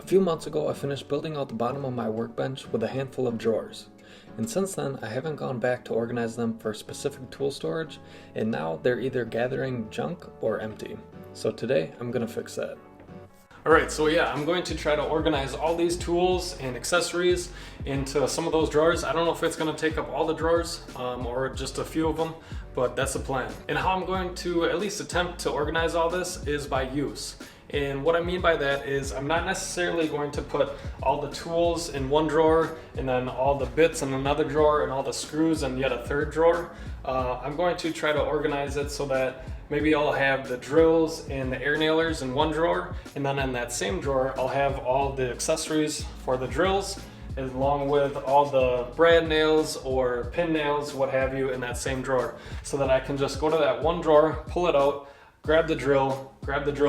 few months ago I finished building out the bottom of my workbench with a handful of drawers. And since then I haven't gone back to organize them for specific tool storage, and now they're either gathering junk or empty. So today I'm going to fix that. Alright, so yeah, I'm going to try to organize all these tools and accessories into some of those drawers. I don't know if it's going to take up all the drawers or just a few of them, but that's the plan. And how I'm going to at least attempt to organize all this is by use. And what I mean by that is I'm not necessarily going to put all the tools in one drawer and then all the bits in another drawer and all the screws in yet a third drawer. I'm going to try to organize it so that maybe I'll have the drills and the air nailers in one drawer, and then in that same drawer I'll have all the accessories for the drills along with all the brad nails or pin nails, what have you, in that same drawer, so that I can just go to that one drawer, pull it out, grab the drill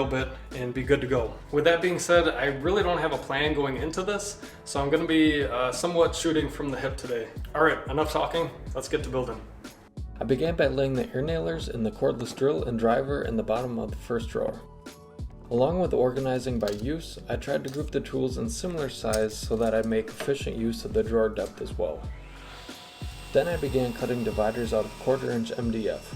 bit, and be good to go. With that being said, I really don't have a plan going into this, so I'm going to be somewhat shooting from the hip today. Alright, enough talking, let's get to building. I began by laying the air nailers and the cordless drill and driver in the bottom of the first drawer. Along with organizing by use, I tried to group the tools in similar size so that I'd make efficient use of the drawer depth as well. Then I began cutting dividers out of 1/4 inch MDF.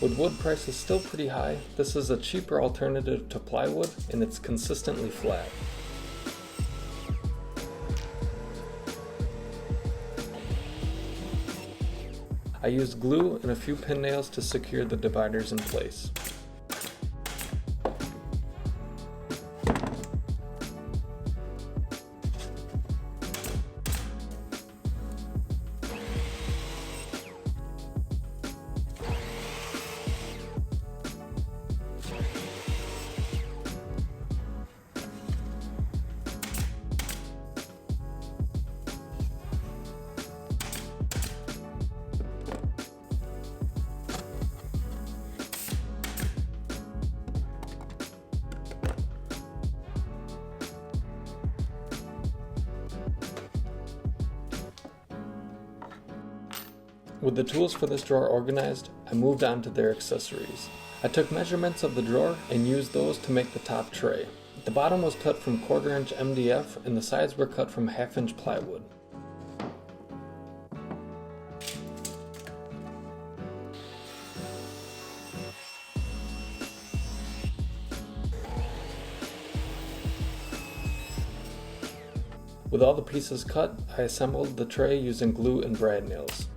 With wood prices still pretty high, this is a cheaper alternative to plywood, and it's consistently flat. I used glue and a few pin nails to secure the dividers in place. With the tools for this drawer organized, I moved on to their accessories. I took measurements of the drawer and used those to make the top tray. The bottom was cut from 1/4 inch MDF and the sides were cut from 1/2 inch plywood. With all the pieces cut, I assembled the tray using glue and brad nails.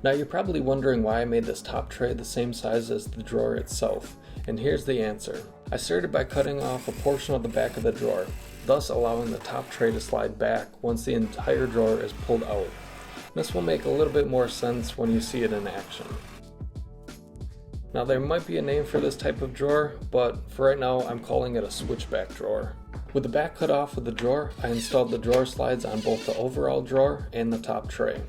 Now you're probably wondering why I made this top tray the same size as the drawer itself, and here's the answer. I started by cutting off a portion of the back of the drawer, thus allowing the top tray to slide back once the entire drawer is pulled out. This will make a little bit more sense when you see it in action. Now there might be a name for this type of drawer, but for right now I'm calling it a switchback drawer. With the back cut off of the drawer, I installed the drawer slides on both the overall drawer and the top tray.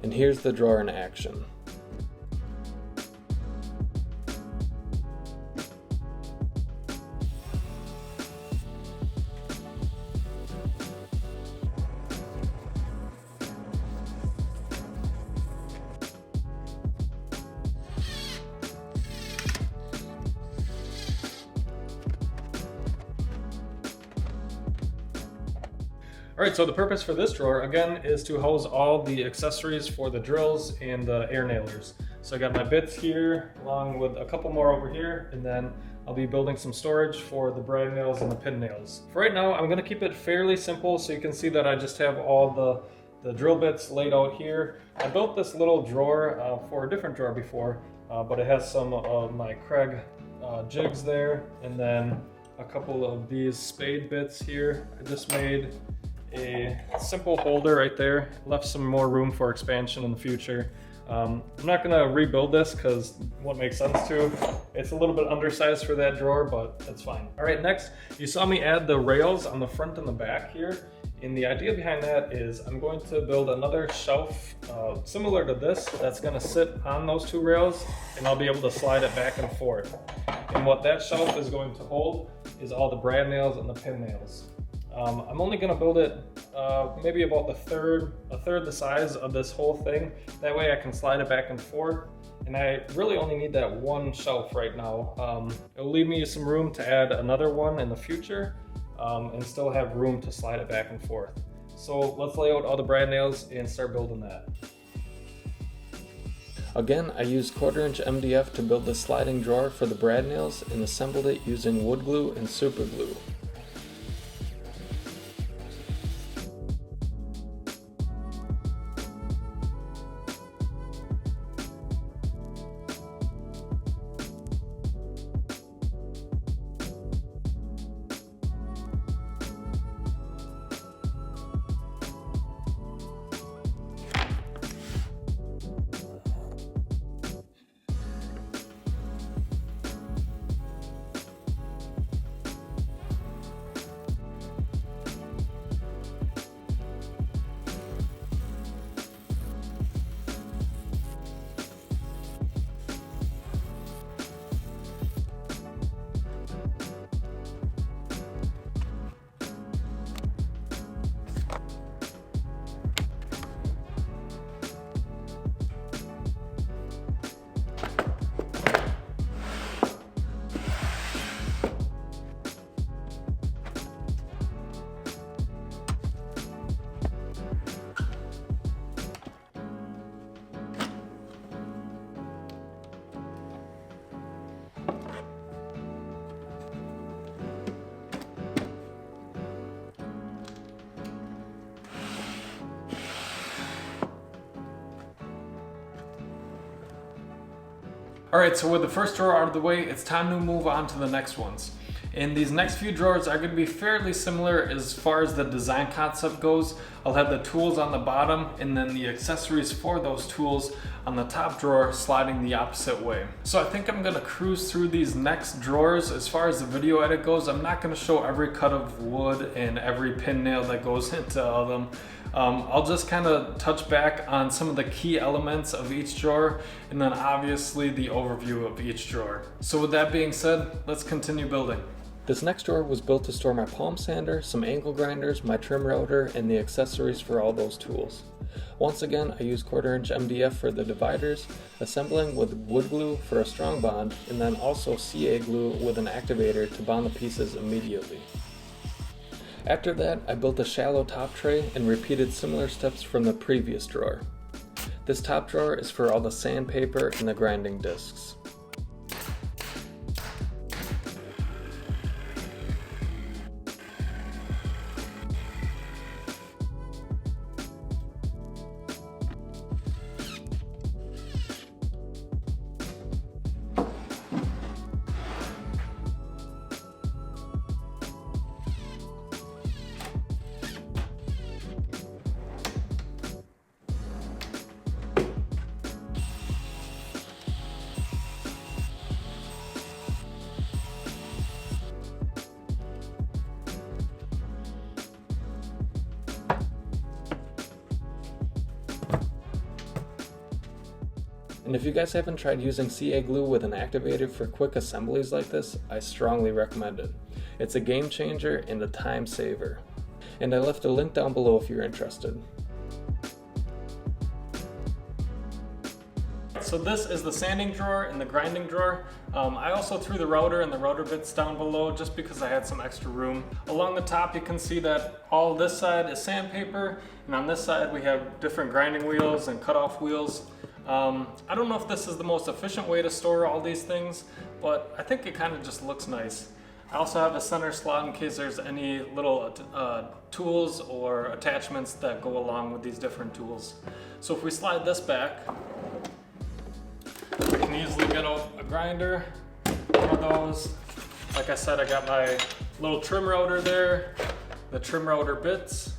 And here's the drawer in action. Alright, so the purpose for this drawer, again, is to house all the accessories for the drills and the air nailers. So I got my bits here, along with a couple more over here, and then I'll be building some storage for the brad nails and the pin nails. For right now, I'm going to keep it fairly simple, so you can see that I just have all the drill bits laid out here. I built this little drawer for a different drawer before, but it has some of my Craig jigs there, and then a couple of these spade bits here. I just made a simple holder right there, left some more room for expansion in the future. I'm not gonna rebuild this because it won't make sense to. It's a little bit undersized for that drawer, but that's fine. All right, next, you saw me add the rails on the front and the back here. And the idea behind that is I'm going to build another shelf similar to this that's gonna sit on those two rails, and I'll be able to slide it back and forth. And what that shelf is going to hold is all the brad nails and the pin nails. I'm only gonna build it maybe about a third the size of this whole thing. That way I can slide it back and forth. And I really only need that one shelf right now. It'll leave me some room to add another one in the future, and still have room to slide it back and forth. So let's lay out all the brad nails and start building that. Again, I used 1/4 inch MDF to build the sliding drawer for the brad nails and assembled it using wood glue and super glue. Alright, so with the first drawer out of the way, it's time to move on to the next ones. And these next few drawers are going to be fairly similar as far as the design concept goes. I'll have the tools on the bottom and then the accessories for those tools on the top drawer sliding the opposite way. So I think I'm going to cruise through these next drawers. As far as the video edit goes, I'm not going to show every cut of wood and every pin nail that goes into them. I'll just kind of touch back on some of the key elements of each drawer and then obviously the overview of each drawer. So with that being said, let's continue building. This next drawer was built to store my palm sander, some angle grinders, my trim router, and the accessories for all those tools. Once again, I used 1/4 inch MDF for the dividers, assembling with wood glue for a strong bond, and then also CA glue with an activator to bond the pieces immediately. After that, I built a shallow top tray and repeated similar steps from the previous drawer. This top drawer is for all the sandpaper and the grinding discs. And if you guys haven't tried using CA glue with an activator for quick assemblies like this, I strongly recommend it. It's a game changer and a time saver. And I left a link down below if you're interested. So this is the sanding drawer and the grinding drawer. I also threw the router and the router bits down below just because I had some extra room. Along the top you can see that all this side is sandpaper, and on this side we have different grinding wheels and cutoff wheels. I don't know if this is the most efficient way to store all these things, but I think it kind of just looks nice. I also have a center slot in case there's any little tools or attachments that go along with these different tools. So if we slide this back, I can easily get out a grinder, one of those. Like I said, I got my little trim router there, the trim router bits,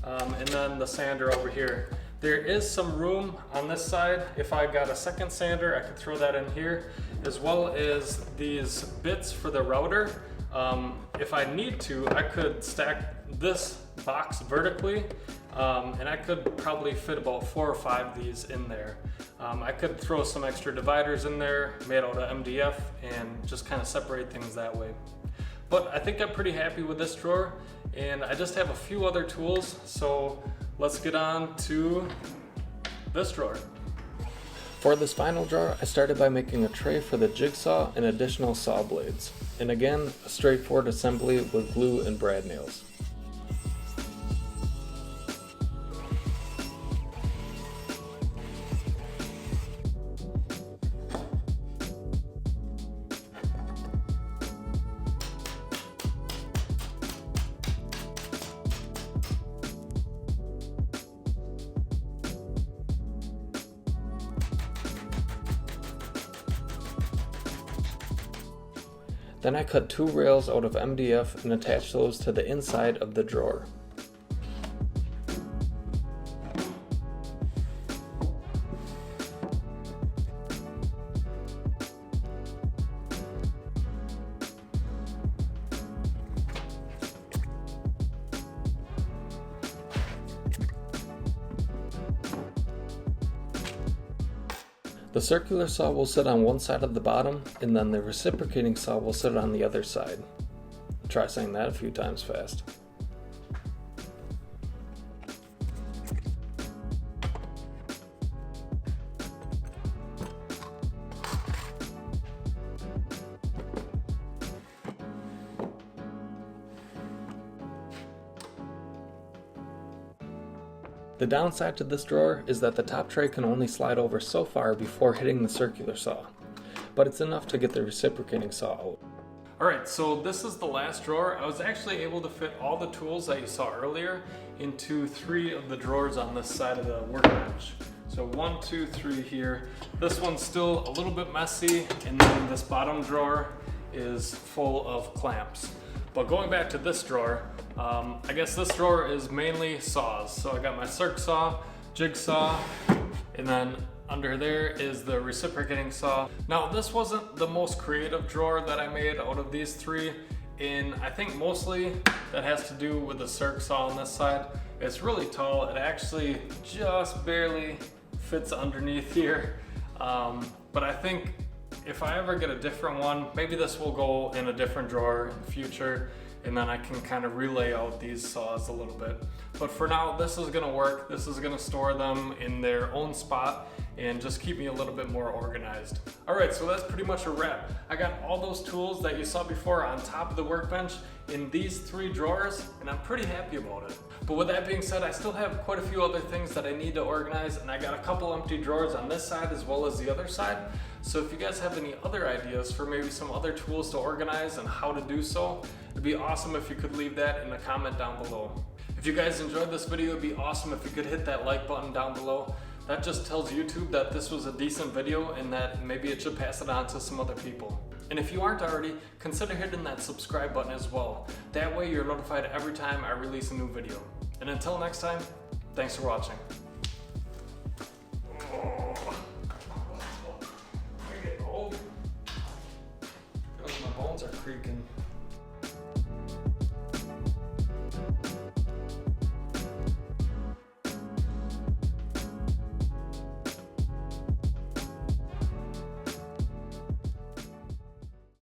and then the sander over here. There is some room on this side. If I got a second sander, I could throw that in here, as well as these bits for the router. If I need to, I could stack this box vertically, and I could probably fit about 4 or 5 of these in there. I could throw some extra dividers in there made out of MDF and just kind of separate things that way. But I think I'm pretty happy with this drawer, and I just have a few other tools, so let's get on to this drawer. For this final drawer, I started by making a tray for the jigsaw and additional saw blades, and again, a straightforward assembly with glue and brad nails. Then I cut 2 rails out of MDF and attached those to the inside of the drawer. The circular saw will sit on one side of the bottom, and then the reciprocating saw will sit on the other side. Try saying that a few times fast. The downside to this drawer is that the top tray can only slide over so far before hitting the circular saw, but it's enough to get the reciprocating saw out. Alright, so this is the last drawer. I was actually able to fit all the tools that you saw earlier into 3 of the drawers on this side of the workbench. So 1, 2, 3 here. This one's still a little bit messy, and then this bottom drawer is full of clamps. But going back to this drawer, I guess this drawer is mainly saws. So I got my circ saw, jigsaw, and then under there is the reciprocating saw. Now this wasn't the most creative drawer that I made out of these 3, and I think mostly that has to do with the circ saw on this side. It's really tall. It actually just barely fits underneath here. But I think if I ever get a different one, maybe this will go in a different drawer in the future, and then I can kind of relay out these saws a little bit. But for now, this is gonna work. This is gonna store them in their own spot and just keep me a little bit more organized. All right, so that's pretty much a wrap. I got all those tools that you saw before on top of the workbench in these 3 drawers, and I'm pretty happy about it. But with that being said, I still have quite a few other things that I need to organize, and I got a couple empty drawers on this side as well as the other side. So if you guys have any other ideas for maybe some other tools to organize and how to do so, it'd be awesome if you could leave that in a comment down below. If you guys enjoyed this video, it'd be awesome if you could hit that like button down below. That just tells YouTube that this was a decent video and that maybe it should pass it on to some other people. And if you aren't already, consider hitting that subscribe button as well. That way you're notified every time I release a new video. And until next time, thanks for watching. I get old. Feels like my bones are creaking.